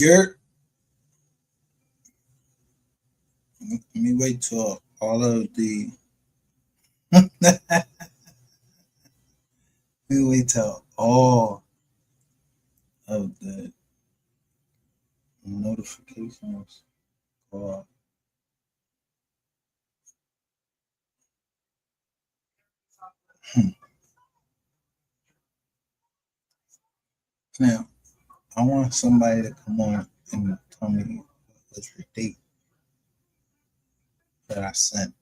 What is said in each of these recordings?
You're, let me wait till all of the let me wait till all of the notifications go up. Now, I want somebody to come on and tell me what's your date that I sent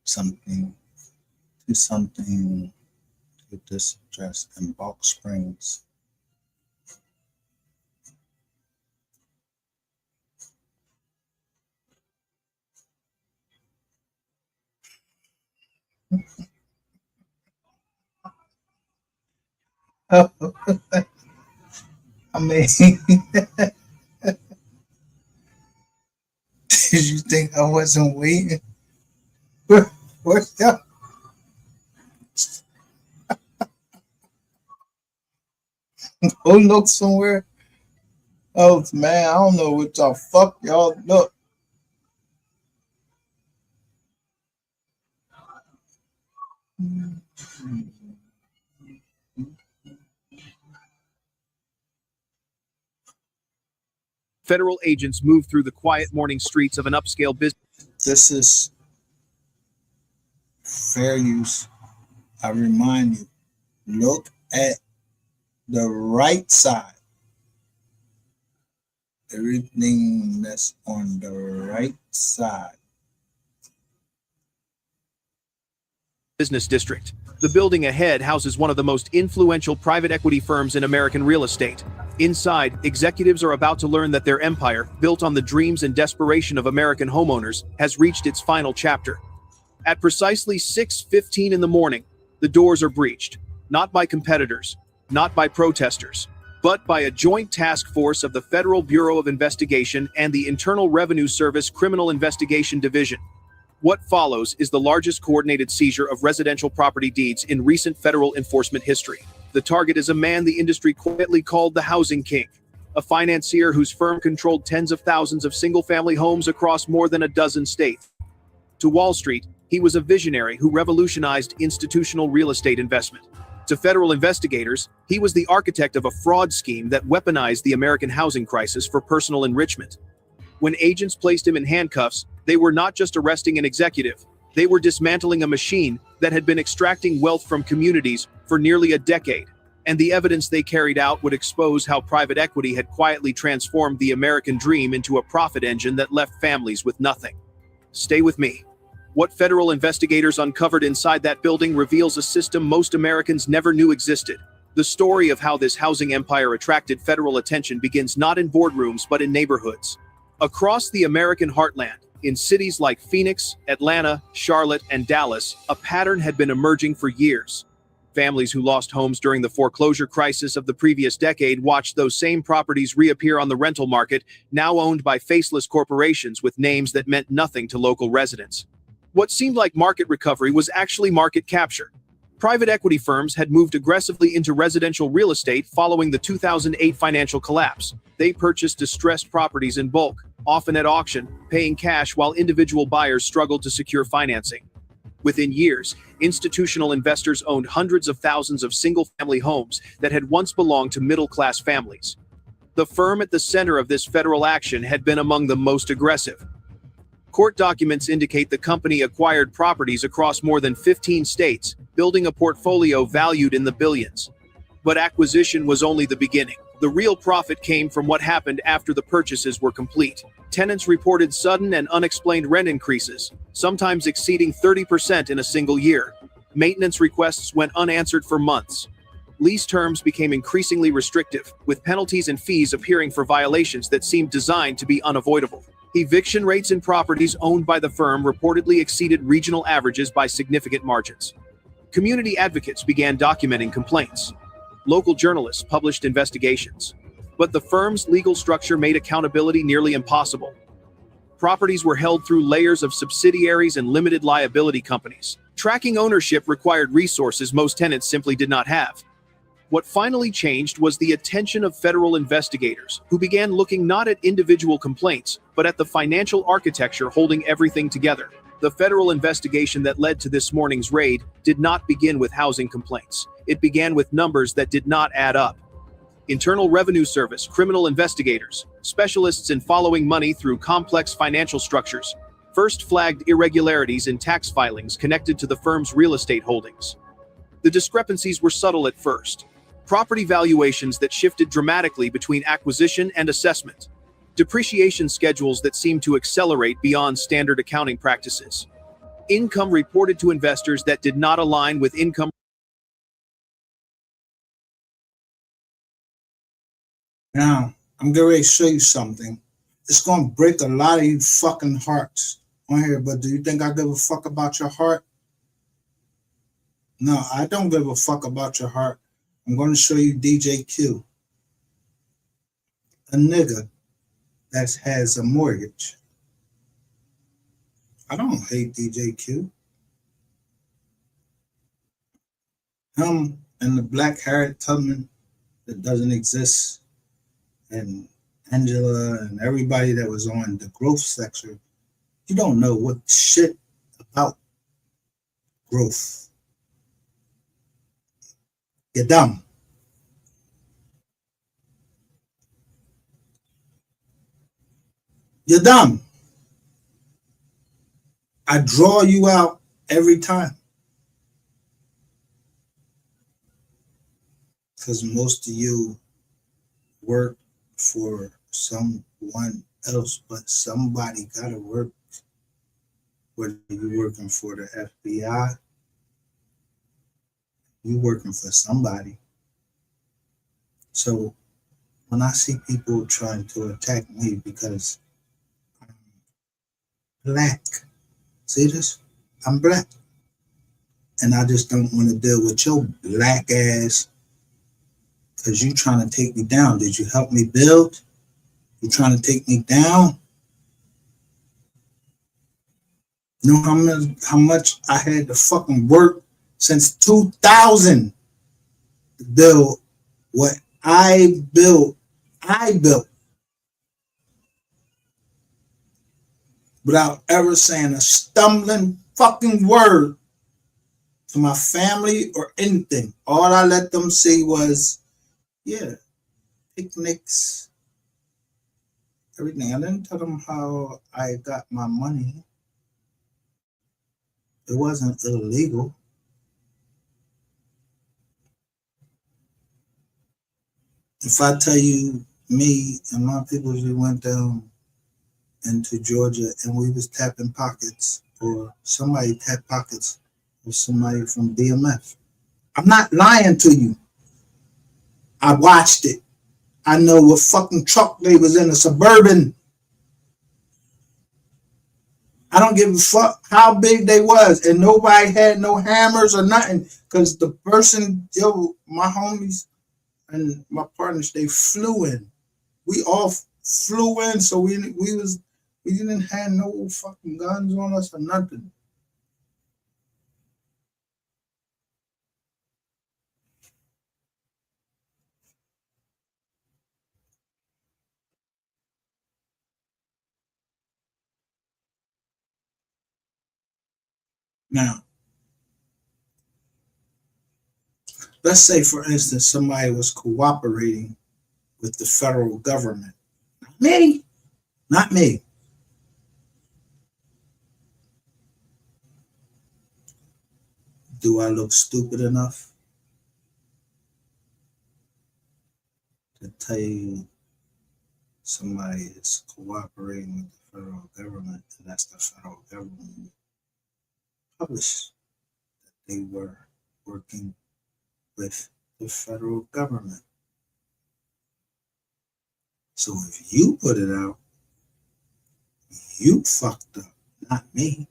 something to this address in Bulk Springs. I mean, did you think I wasn't waiting? Where's that? Go look somewhere else, man. I don't know what the fuck y'all look. Federal agents move through the quiet morning streets of an upscale business. This is fair use. I remind you, look at the right side. Everything that's on the right side. Business district. The building ahead houses one of the most influential private equity firms in American real estate. Inside, executives are about to learn that their empire, built on the dreams and desperation of American homeowners, has reached its final chapter. At precisely 6:15 in the morning, the doors are breached, not by competitors, not by protesters, but by a joint task force of the Federal Bureau of Investigation and the Internal Revenue Service Criminal Investigation Division. What follows is the largest coordinated seizure of residential property deeds in recent federal enforcement history. The target is a man the industry quietly called the Housing King, a financier whose firm controlled tens of thousands of single-family homes across more than a dozen states. To Wall Street, he was a visionary who revolutionized institutional real estate investment. To federal investigators, he was the architect of a fraud scheme that weaponized the American housing crisis for personal enrichment. When agents placed him in handcuffs, they were not just arresting an executive, they were dismantling a machine that had been extracting wealth from communities for nearly a decade. And the evidence they carried out would expose how private equity had quietly transformed the American dream into a profit engine that left families with nothing. Stay with me. What federal investigators uncovered inside that building reveals a system most Americans never knew existed. The story of how this housing empire attracted federal attention begins not in boardrooms but in neighborhoods. Across the American heartland, in cities like Phoenix, Atlanta, Charlotte, and Dallas, a pattern had been emerging for years. Families who lost homes during the foreclosure crisis of the previous decade watched those same properties reappear on the rental market, now owned by faceless corporations with names that meant nothing to local residents. What seemed like market recovery was actually market capture. Private equity firms had moved aggressively into residential real estate following the 2008 financial collapse. They purchased distressed properties in bulk, often at auction, paying cash while individual buyers struggled to secure financing. Within years, institutional investors owned hundreds of thousands of single-family homes that had once belonged to middle-class families. The firm at the center of this federal action had been among the most aggressive. Court documents indicate the company acquired properties across more than 15 states, building a portfolio valued in the billions. But acquisition was only the beginning. The real profit came from what happened after the purchases were complete. Tenants reported sudden and unexplained rent increases, sometimes exceeding 30% in a single year. Maintenance requests went unanswered for months. Lease terms became increasingly restrictive, with penalties and fees appearing for violations that seemed designed to be unavoidable. Eviction rates in properties owned by the firm reportedly exceeded regional averages by significant margins. Community advocates began documenting complaints. Local journalists published investigations. But the firm's legal structure made accountability nearly impossible. Properties were held through layers of subsidiaries and limited liability companies. Tracking ownership required resources most tenants simply did not have. What finally changed was the attention of federal investigators, who began looking not at individual complaints, but at the financial architecture holding everything together. The federal investigation that led to this morning's raid did not begin with housing complaints. It began with numbers that did not add up. Internal Revenue Service, criminal investigators, specialists in following money through complex financial structures, first flagged irregularities in tax filings connected to the firm's real estate holdings. The discrepancies were subtle at first. Property valuations that shifted dramatically between acquisition and assessment. Depreciation schedules that seemed to accelerate beyond standard accounting practices. Income reported to investors that did not align with income. Now, I'm getting ready to show you something. It's going to break a lot of you fucking hearts on here, but do you think I give a fuck about your heart? No, I don't give a fuck about your heart. I'm going to show you DJ Q, a nigga that has a mortgage. I don't hate DJ Q. Him and the black Harriet Tubman that doesn't exist, and Angela and everybody that was on the growth section, you don't know what shit about growth. You're dumb. You're dumb. I draw you out every time. Because most of you work for someone else, but somebody gotta work. Whether you're working for the FBI, you're working for somebody. So when I see people trying to attack me because I'm black, see this? I'm black. And I just don't want to deal with your black ass because you trying to take me down. Did you help me build? You trying to take me down? You know how much I had to fucking work since 2000 to build what I built. I built without ever saying a stumbling fucking word to my family or anything. All I let them see was, yeah, picnics, everything. I didn't tell them how I got my money. It wasn't illegal. If I tell you, me and my people, we went down into Georgia and we was tapping pockets, or somebody tapped pockets with somebody from DMF. I'm not lying to you. I watched it. I know what fucking truck they was in, a Suburban. I don't give a fuck how big they was, and nobody had no hammers or nothing, because the person, my homies and my partners, they flew in. We all flew in, so we didn't have no fucking guns on us or nothing. Now, let's say, for instance, somebody was cooperating with the federal government. Not me. Do I look stupid enough to tell you somebody is cooperating with the federal government, and that's the federal government published that they were working with the federal government? So if you put it out, you fucked up, not me.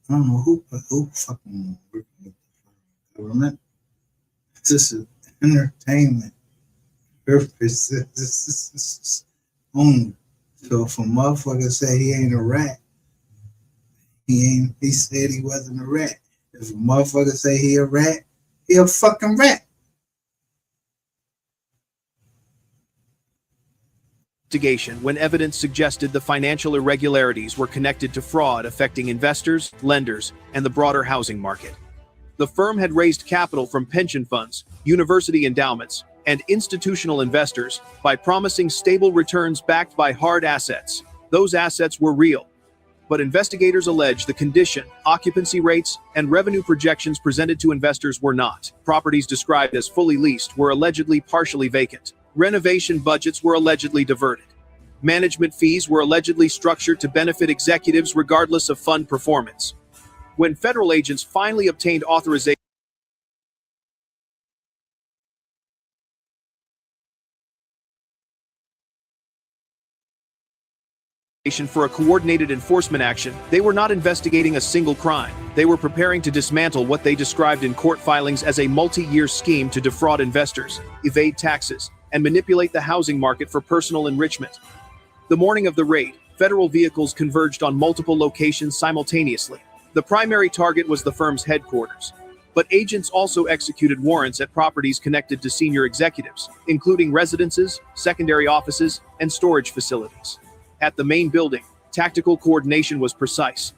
I don't know who fucking working with the federal government. This is entertainment purposes only. So if a motherfucker say he ain't a rat, he said he wasn't a rat. If a motherfucker say he a rat, he a fucking rat. investigation when evidence suggested the financial irregularities were connected to fraud affecting investors, lenders, and the broader housing market. The firm had raised capital from pension funds, university endowments, and institutional investors by promising stable returns backed by hard assets. Those assets were real. But investigators allege the condition, occupancy rates, and revenue projections presented to investors were not. Properties described as fully leased were allegedly partially vacant. Renovation budgets were allegedly diverted. Management fees were allegedly structured to benefit executives regardless of fund performance. When federal agents finally obtained authorization for a coordinated enforcement action, they were not investigating a single crime. They were preparing to dismantle what they described in court filings as a multi-year scheme to defraud investors, evade taxes, and manipulate the housing market for personal enrichment. The morning of the raid, federal vehicles converged on multiple locations simultaneously. The primary target was the firm's headquarters, but agents also executed warrants at properties connected to senior executives, including residences, secondary offices, and storage facilities. At the main building, tactical coordination was precise.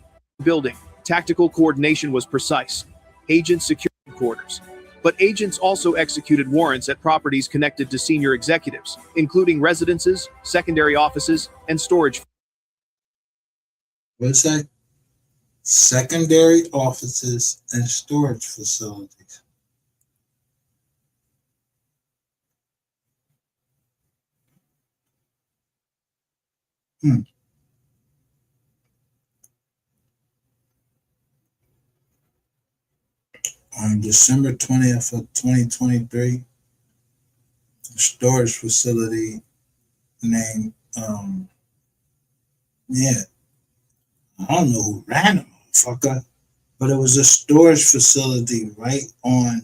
Agents secured headquarters. But agents also executed warrants at properties connected to senior executives, including residences, secondary offices, and storage. What's that? Secondary offices and storage facilities. On December 20th of 2023, a storage facility named, I don't know who ran the motherfucker, but it was a storage facility right on,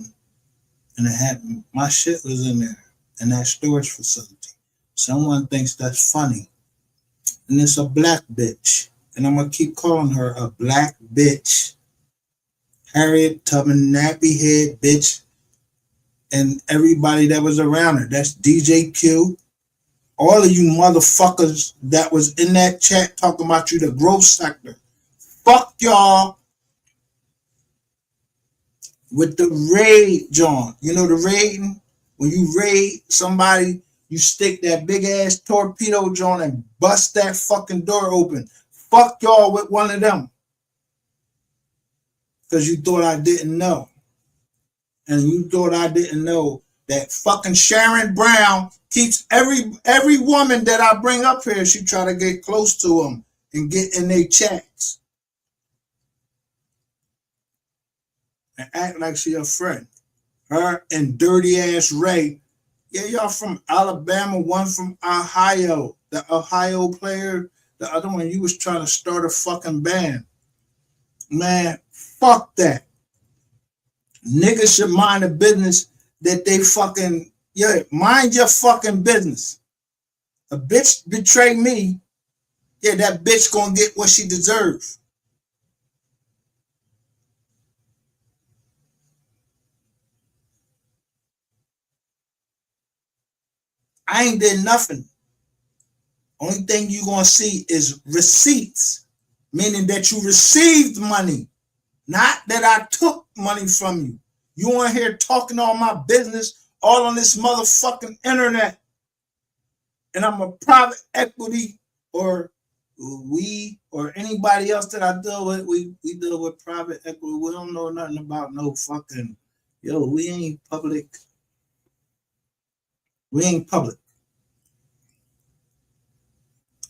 and it had, my shit was in there, in that storage facility. Someone thinks that's funny, and it's a black bitch, and I'm gonna keep calling her a black bitch. Harriet Tubman, nappy head bitch, and everybody that was around her. That's DJ Q. All of you motherfuckers that was in that chat talking about you, the growth sector. Fuck y'all with the raid, John. You know the raiding? When you raid somebody, you stick that big ass torpedo, John, and bust that fucking door open. Fuck y'all with one of them. Because you thought I didn't know. And you thought I didn't know that fucking Sharon Brown keeps every woman that I bring up here, she try to get close to them and get in their chats. And act like she a friend. Her and dirty ass Ray. Yeah, y'all from Alabama, one from Ohio. The Ohio player, the other one, you was trying to start a fucking band. Man, fuck that. Niggas should mind the business that they fucking, mind your fucking business. A bitch betray me, that bitch gonna get what she deserves. I ain't did nothing. Only thing you gonna see is receipts, meaning that you received money, not that I took money from you. You on here talking all my business, all on this motherfucking internet. And I'm a private equity, or we or anybody else that I deal with, we deal with private equity. We don't know nothing about no fucking, we ain't public. We ain't public.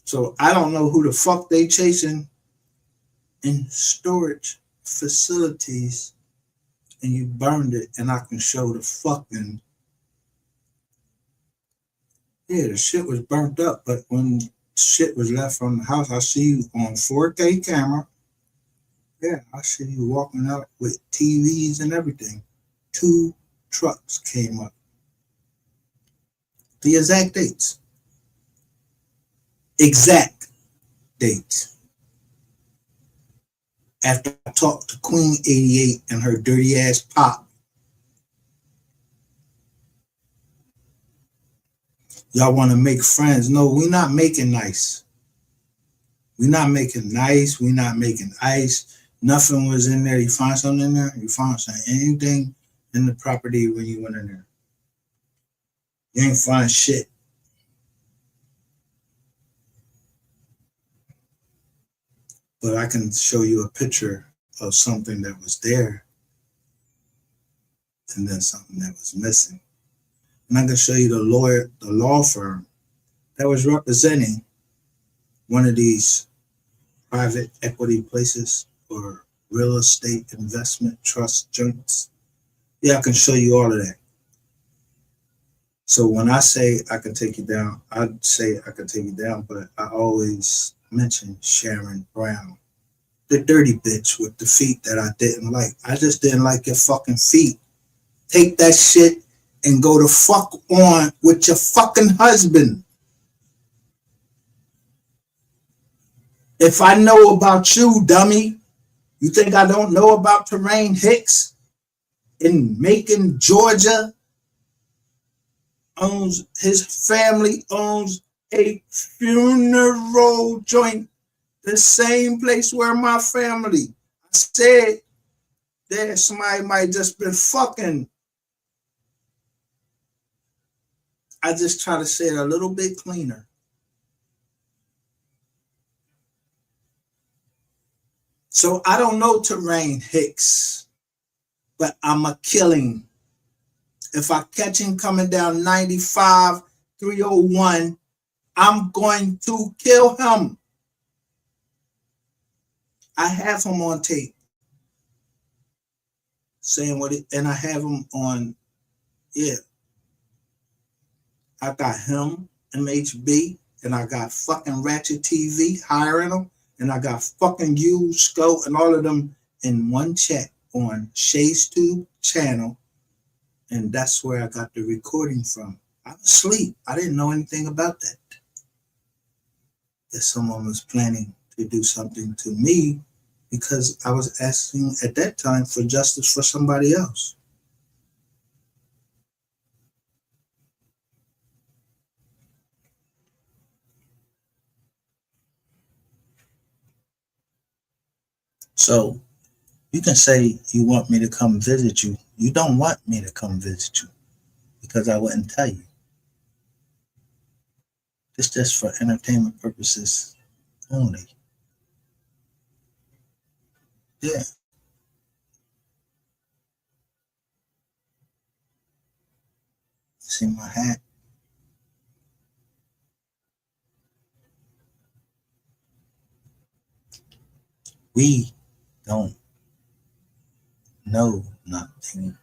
So I don't know who the fuck they chasing in storage facilities, and you burned it, and I can show the fucking, the shit was burnt up, but when shit was left from the house, I see you on 4K camera. Yeah, I see you walking out with TVs and everything. 2 trucks came up. The exact dates. Exact dates. After I talked to Queen 88 and her dirty ass pop. Y'all want to make friends. No, we not making nice. We not making nice. We not making ice. Nothing was in there. You find something in there? You found something. Anything in the property when you went in there? You ain't find shit. But I can show you a picture of something that was there and then something that was missing. And I can show you the law firm that was representing one of these private equity places or real estate investment trust joints. Yeah, I can show you all of that. So when I say I can take you down, I'd say I can take you down, but I always mention Sharon Brown, the dirty bitch with the feet that I didn't like. I just didn't like your fucking feet. Take that shit and go to fuck on with your fucking husband. If I know about you, dummy, you think I don't know about Terrain Hicks in Macon, Georgia? His family owns a funeral joint, the same place where my family. I said there somebody might just been fucking. I just try to say it a little bit cleaner. So I don't know Terrain Hicks, but I'm a killing. If I catch him coming down 95, 301, I'm going to kill him. I have him on tape saying what it, and I have him on, yeah. I got him, MHB, and I got fucking Ratchet TV hiring them, and I got fucking you, Sco, and all of them in one check on Shay's Tube channel, and that's where I got the recording from. I was asleep. I didn't know anything about that. That someone was planning to do something to me because I was asking at that time for justice for somebody else. So you can say you want me to come visit you. You don't want me to come visit you because I wouldn't tell you. It's just for entertainment purposes only. Yeah. See my hat? We don't know nothing.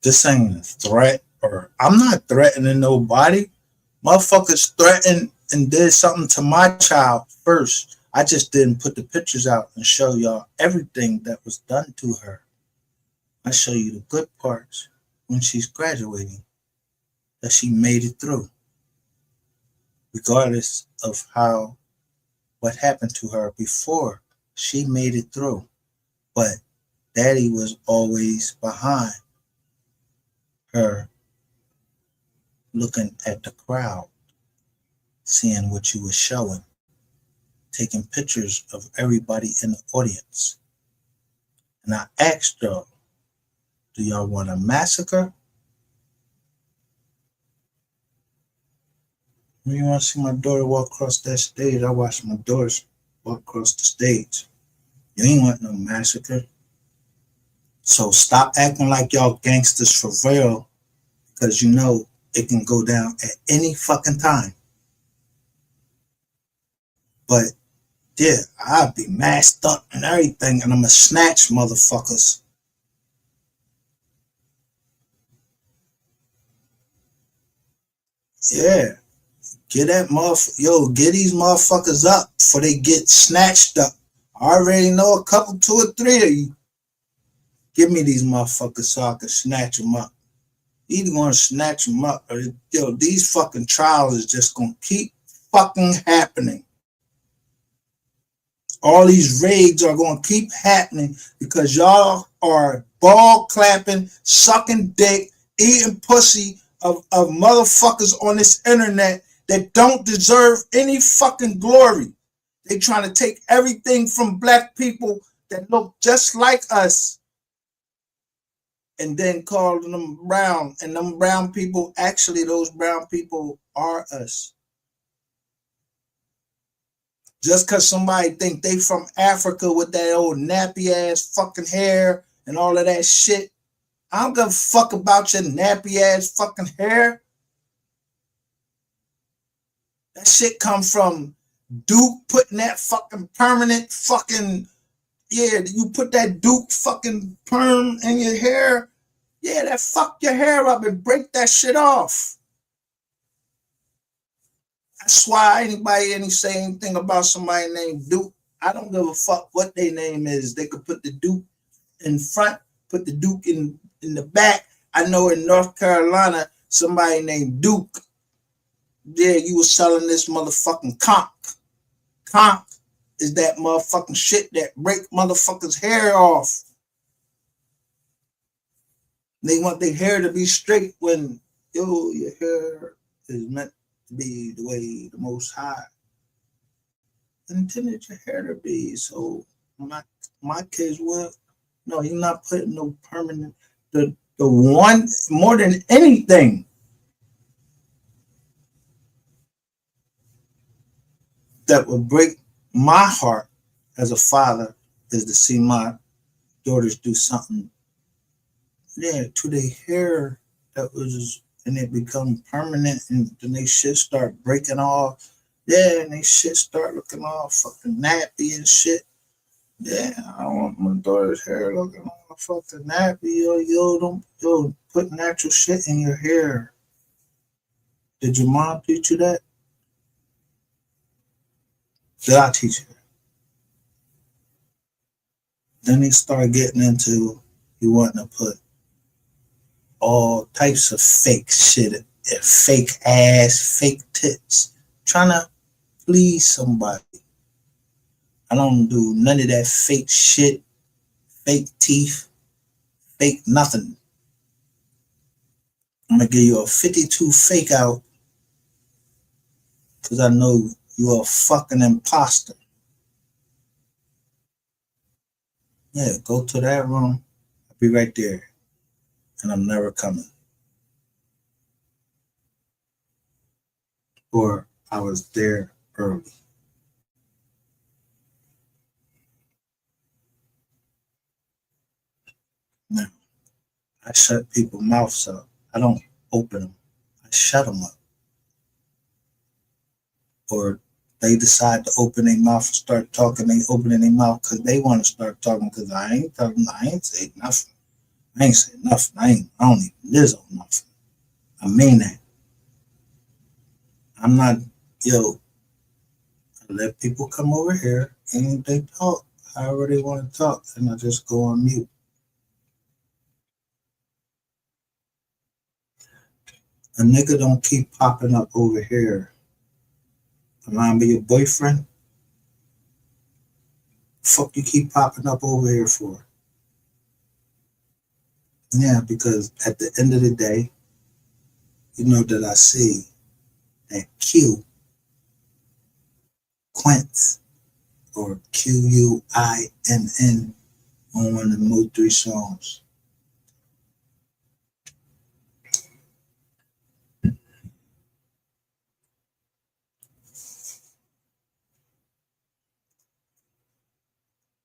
This ain't a threat, or I'm not threatening nobody. Motherfuckers threatened and did something to my child first. I just didn't put the pictures out and show y'all everything that was done to her. I show you the good parts when she's graduating, that she made it through, regardless of what happened to her before. She made it through, but daddy was always behind her, looking at the crowd, seeing what you were showing, taking pictures of everybody in the audience. And I asked y'all, do y'all want a massacre? When you want to see my daughter walk across that stage, I watched my daughter walk across the stage. You ain't want no massacre. So stop acting like y'all gangsters for real, because you know it can go down at any fucking time. But yeah, I'll be masked up and everything, and I'ma snatch motherfuckers. Yeah, get that get these motherfuckers up before they get snatched up. I already know a couple, two or three of you. Give me these motherfuckers so I can snatch them up. Either gonna snatch them up, or these fucking trials is just gonna keep fucking happening. All these raids are gonna keep happening because y'all are ball clapping, sucking dick, eating pussy of motherfuckers on this internet that don't deserve any fucking glory. They trying to take everything from black people that look just like us and then call them brown. And them brown people, actually those brown people are us. Just because somebody think they from Africa with that old nappy ass fucking hair and all of that shit, I don't give a fuck about your nappy ass fucking hair. That shit come from Duke putting that fucking permanent fucking, yeah, you put that Duke fucking perm in your hair, yeah, that fuck your hair up and break that shit off. That's why anybody say anything about somebody named Duke, I don't give a fuck what their name is. They could put the Duke in front, put the Duke in the back. I know in North Carolina, somebody named Duke, yeah, you was selling this motherfucking conch. Conch is that motherfucking shit that break motherfuckers' hair off. They want their hair to be straight when, yo, your hair is meant to be the way the Most High intended your hair to be. So my kids will, no, you're not putting no permanent, the one, more than anything that would break my heart as a father is to see my daughters do something, yeah, to their hair that was, and it become permanent, and then they shit start breaking off, yeah, and they shit start looking all fucking nappy and shit. Yeah, I don't want my daughter's hair looking all fucking nappy. Yo, put natural shit in your hair. Did your mom teach you that? Did I teach you that? Then they start getting into you wanting to put all types of fake shit, fake ass, fake tits, trying to please somebody. I don't do none of that fake shit, fake teeth, fake nothing. I'm gonna give you a 52 fake out because I know you're a fucking imposter. Yeah, go to that room. I'll be right there. And I'm never coming. Or I was there early. Now, I shut people's mouths up. I don't open them. I shut them up. Or they decide to open their mouth and start talking. They opening their mouth because they want to start talking because I ain't talking. I ain't say nothing. I ain't say nothing. I don't even live on nothing. I mean that. I'm not, yo, I let people come over here and they talk however they want to talk, and I just go on mute. A nigga don't keep popping up over here. Remind me your boyfriend? Fuck you keep popping up over here for? Yeah, because at the end of the day, you know that I see that Quince, or Quinn, on one of the MO3 songs.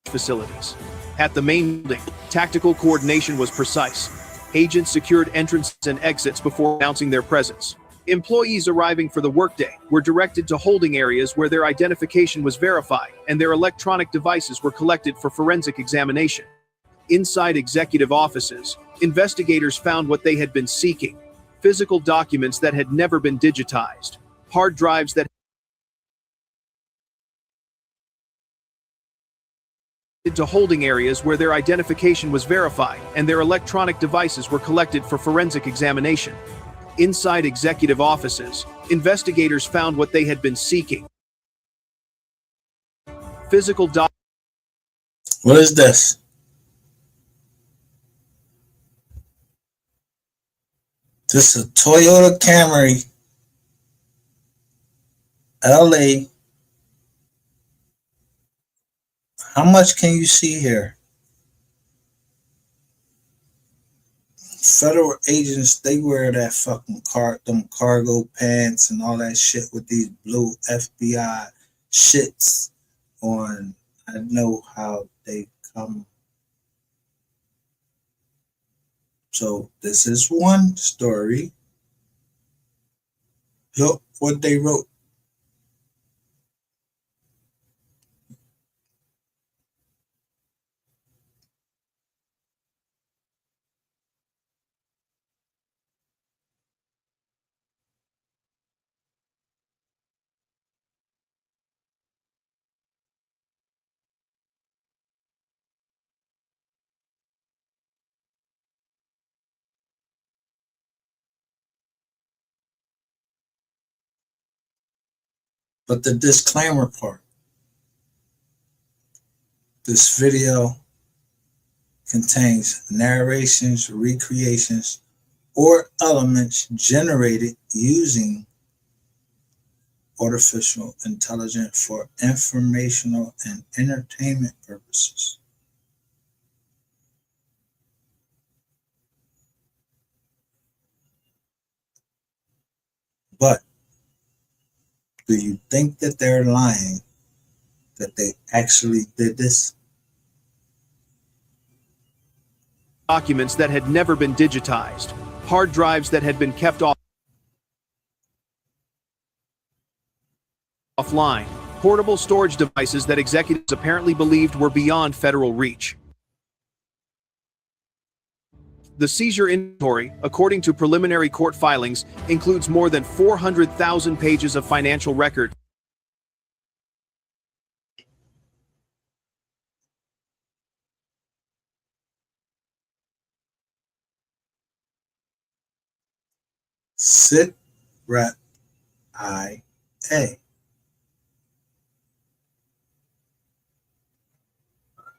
Facilities. At the main building, tactical coordination was precise. Agents secured entrances and exits before announcing their presence. Employees arriving for the workday were directed to holding areas where their identification was verified and their electronic devices were collected for forensic examination. Inside executive offices, investigators found what they had been seeking: physical documents that had never been digitized, hard drives that to holding areas where their identification was verified and their electronic devices were collected for forensic examination. Inside executive offices, investigators found what they had been seeking: physical documents. What is this? This is a Toyota Camry, LA. How much can you see here? Federal agents, they wear that fucking them cargo pants and all that shit with these blue FBI shits on. I know how they come. So this is one story. Look what they wrote. But the disclaimer part, this video contains narrations, recreations, or elements generated using artificial intelligence for informational and entertainment purposes. But do you think that they're lying, that they actually did this? Documents that had never been digitized, hard drives that had been kept offline, portable storage devices that executives apparently believed were beyond federal reach. The seizure inventory, according to preliminary court filings, includes more than 400,000 pages of financial records, Sit rep IA.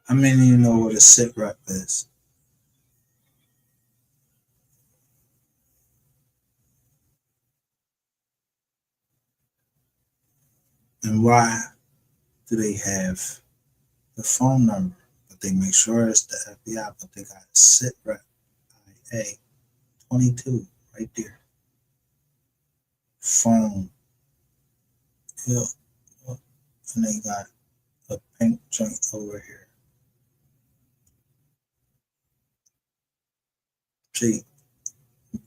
How many of you know what a sit rep is? And why do they have the phone number? But they make sure it's the FBI, but they got a sit rep IA 22 right there. Phone. Yeah. And they got a pink joint over here. See,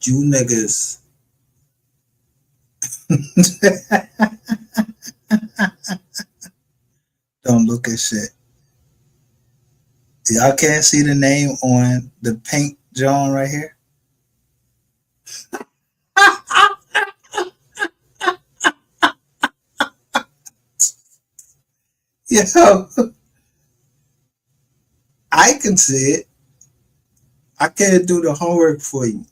you niggas. Don't look at shit. Y'all can't see the name on the pink John right here? Yo, I can see it. I can't do the homework for you.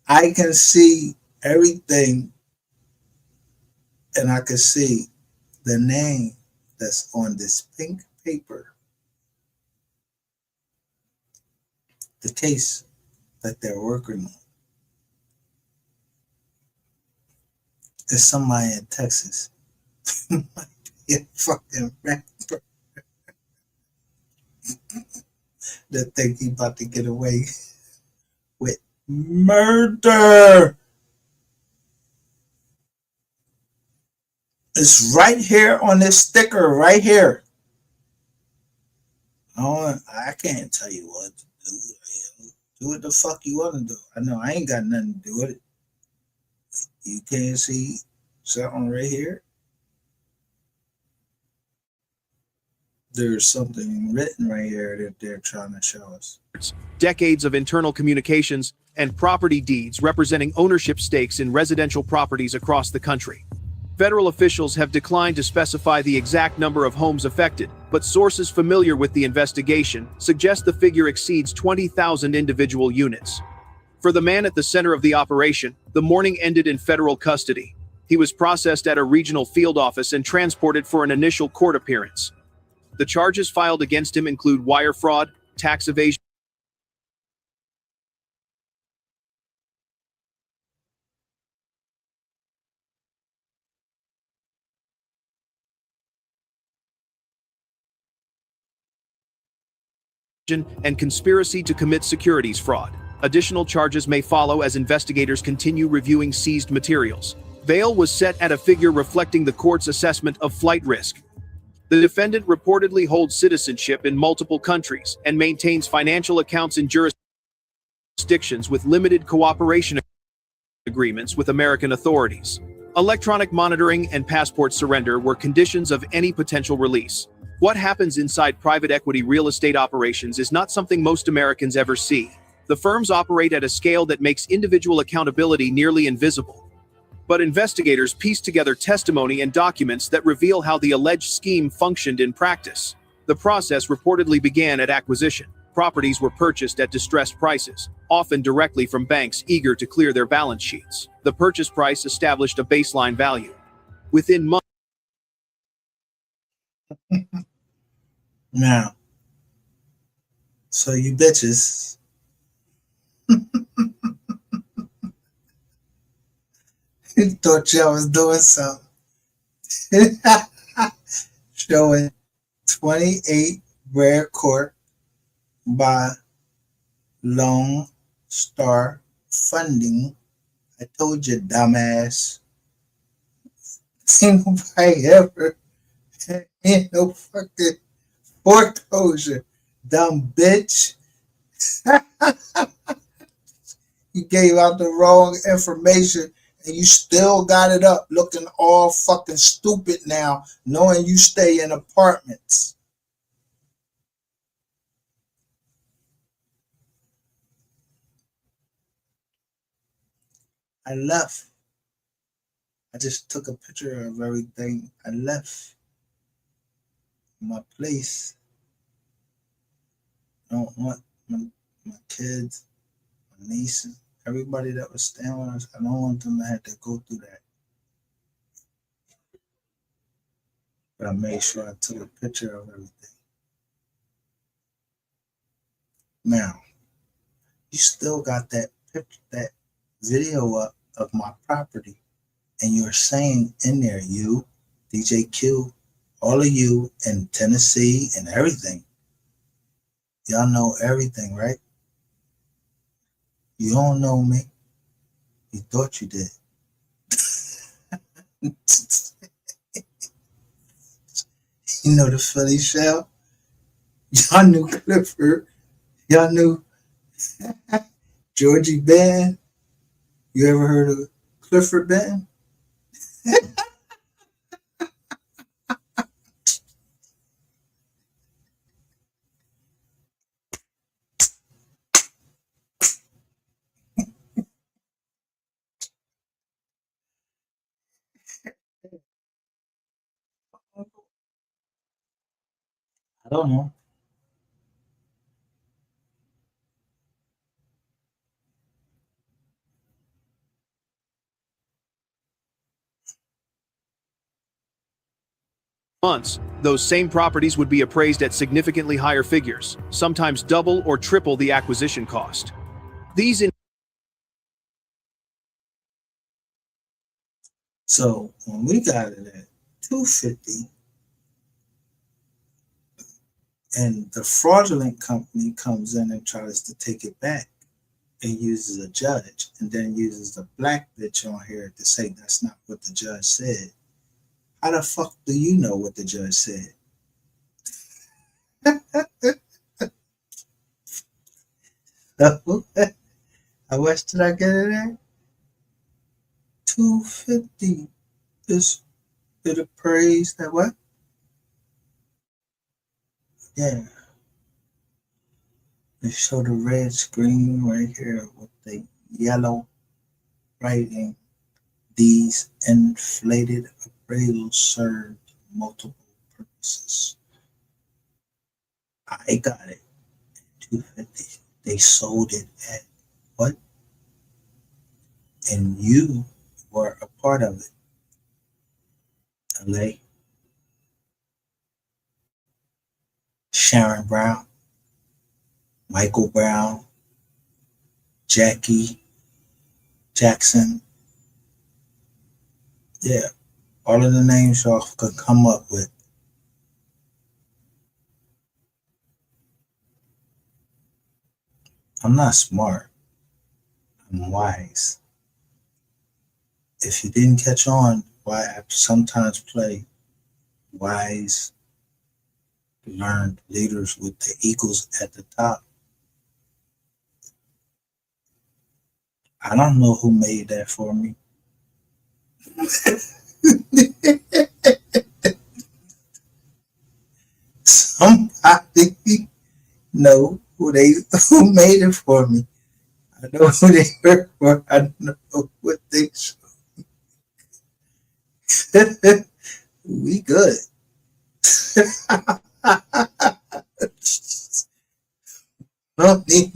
I can see everything, and I can see the name that's on this pink paper. The case that they're working on. It's somebody in Texas. Yeah, fucking rapper that think he about to get away with murder. It's right here on this sticker right here. I can't tell you what to do. Do what the fuck you want to do. I know I ain't got nothing to do with it. You can't see something right here. There's something written right here that they're trying to show us. Decades of internal communications, and property deeds representing ownership stakes in residential properties across the country. Federal officials have declined to specify the exact number of homes affected, but sources familiar with the investigation suggest the figure exceeds 20,000 individual units. For the man at the center of the operation, the morning ended in federal custody. He was processed at a regional field office and transported for an initial court appearance. The charges filed against him include wire fraud, tax evasion, and conspiracy to commit securities fraud. Additional charges may follow as investigators continue reviewing seized materials. Bail was set at a figure reflecting the court's assessment of flight risk. The defendant reportedly holds citizenship in multiple countries and maintains financial accounts in jurisdictions with limited cooperation agreements with American authorities. Electronic monitoring and passport surrender were conditions of any potential release. What happens inside private equity real estate operations is not something most Americans ever see. The firms operate at a scale that makes individual accountability nearly invisible. But investigators pieced together testimony and documents that reveal how the alleged scheme functioned in practice. The process reportedly began at acquisition. Properties were purchased at distressed prices, often directly from banks eager to clear their balance sheets. The purchase price established a baseline value. Within months, Now, so you bitches, you thought y'all was doing something. Showing 28 Rare Court by Lone Star Funding. I told you, dumbass. Ain't nobody ever, ain't no fucking foreclosure, dumb bitch. You gave out the wrong information and you still got it up looking all fucking stupid now, knowing you stay in apartments. I left. I just took a picture of everything. I left my place. I don't want my kids, my nieces, everybody that was staying with us. I don't want them to have to go through that. But I made sure I took a picture of everything. Now, you still got that picture, that video up of my property, and you're saying in there, you, DJ Q, all of you in Tennessee and everything, y'all know everything, right? You don't know me. You thought you did. You know the Philly Shell? Y'all knew Clifford. Y'all knew Georgie Benn. You ever heard of Clifford Benton? I don't know. those same properties would be appraised at significantly higher figures, sometimes double or triple the acquisition cost. So when we got it at 250, and the fraudulent company comes in and tries to take it back and uses a judge, and then uses a black bitch on here to say that's not what the judge said. How the fuck do you know what the judge said? How much did I get it at? 250. This bit of praise that what? Yeah. They show the red screen right here with the yellow writing. These inflated appraisals served multiple purposes. I got it at 250. They sold it at what? And you were a part of it. LA. Sharon Brown, Michael Brown, Jackie Jackson. Yeah, all of the names y'all could come up with. I'm not smart. I'm wise. If you didn't catch on, why I sometimes play wise, learned leaders with the eagles at the top. I don't know who made that for me. Somebody know who made it for me. I know who they work for. I don't know what they. We good. Don't need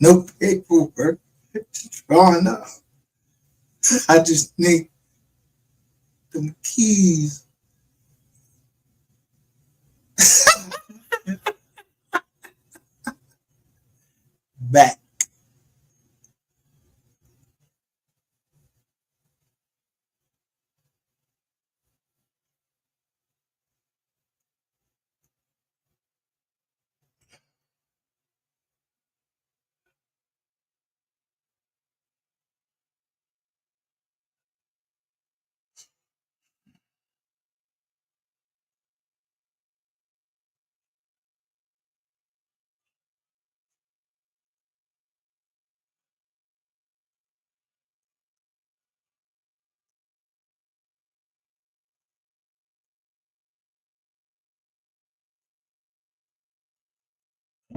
no paperwork drawing up. I just need them keys back.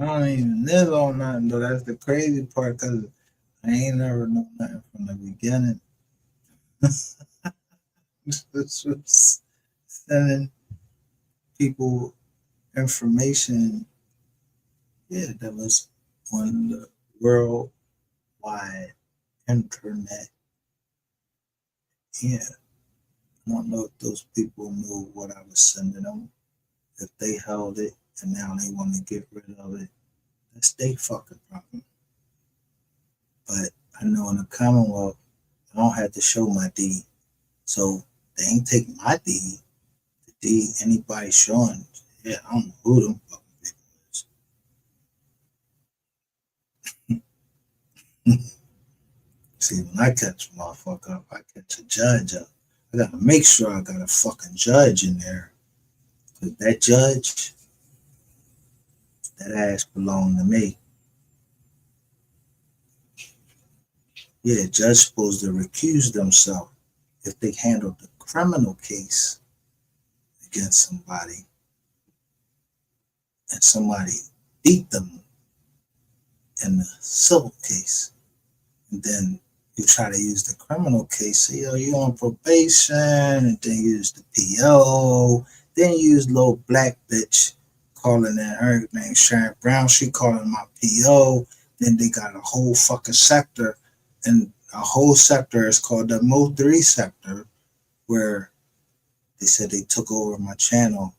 I don't even live on nothing though. That's the crazy part because I ain't never know nothing from the beginning. This was sending people information. Yeah, that was on the worldwide internet. Yeah, I don't know if those people knew what I was sending them. If they held it and now they want to get rid of it, that's their fucking problem. But I know in the Commonwealth, I don't have to show my deed. So they ain't take my deed. The deed anybody showing, yeah, I don't know who them fucking people is. See, when I catch a motherfucker up, I catch a judge up. I gotta make sure I got a fucking judge in there. Cause that judge, that ass belong to me. Yeah, judge supposed to recuse themselves if they handled the criminal case against somebody and somebody beat them in the civil case. And then you try to use the criminal case, say, yo, you on probation, and then use the PO, then you use little black bitch calling in her name Sharon Brown, she calling my PO, then they got a whole fucking sector, and a whole sector is called the MO3 sector, where they said they took over my channel,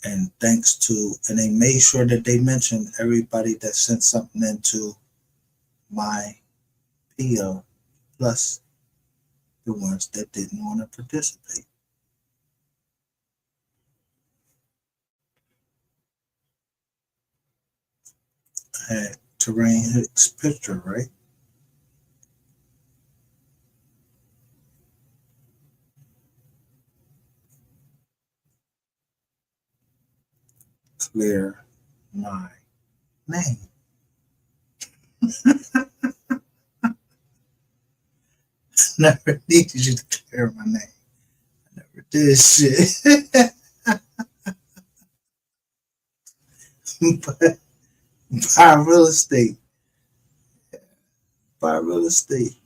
and thanks to, and they made sure that they mentioned everybody that sent something into my PO, plus the ones that didn't want to participate. I had Terrain Hicks' picture, right? Clear my name. Never needed you to clear my name. Never did shit. but buy real estate. Buy real estate.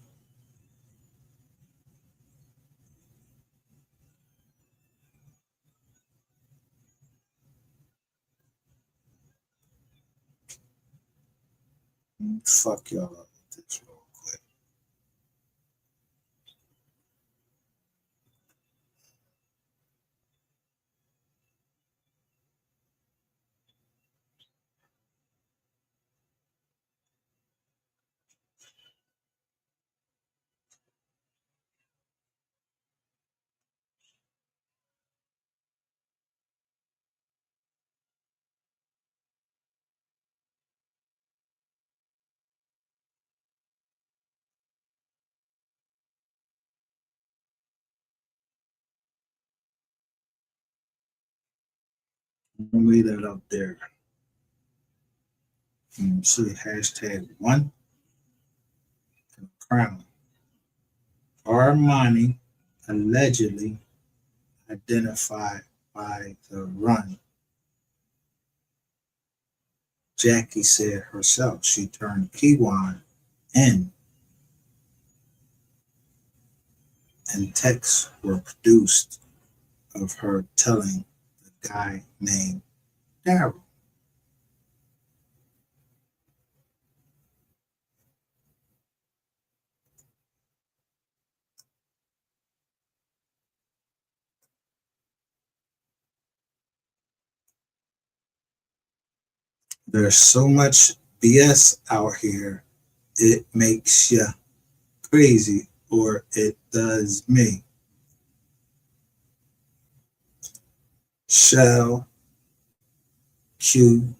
Fuck y'all up with this real quick. Read that up there. See #1 crown. Armani allegedly identified by the run. Jackie said herself she turned Kiwan in, and texts were produced of her telling the guy named Daryl. There's so much BS out here, it makes you crazy, or it does me. Shell QZZ,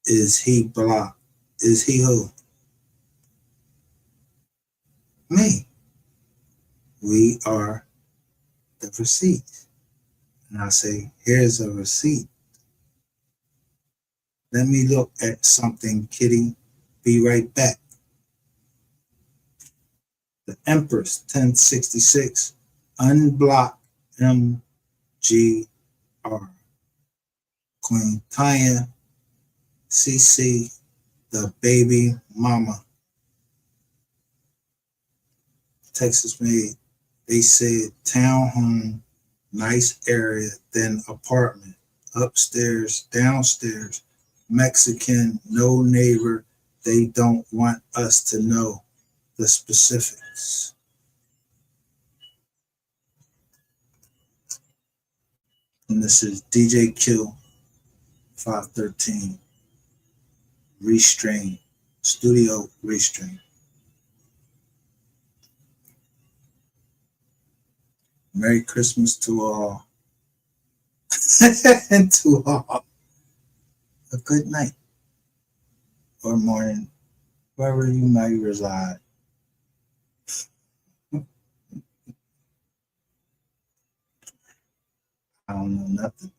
is he blocked? Is he who? Me. We are the receipt. And I say, here's a receipt. Let me look at something, kitty. Be right back. The Empress 1066, unblock MGR. Queen Tanya CC, the baby mama. Texas made. They said townhome, nice area, then apartment, upstairs, downstairs, Mexican, no neighbor. They don't want us to know the specifics. And this is DJ Kill 513 Restrain, Studio Restrain. Merry Christmas to all. And to all, a good night or morning, wherever you might reside. I don't know nothing.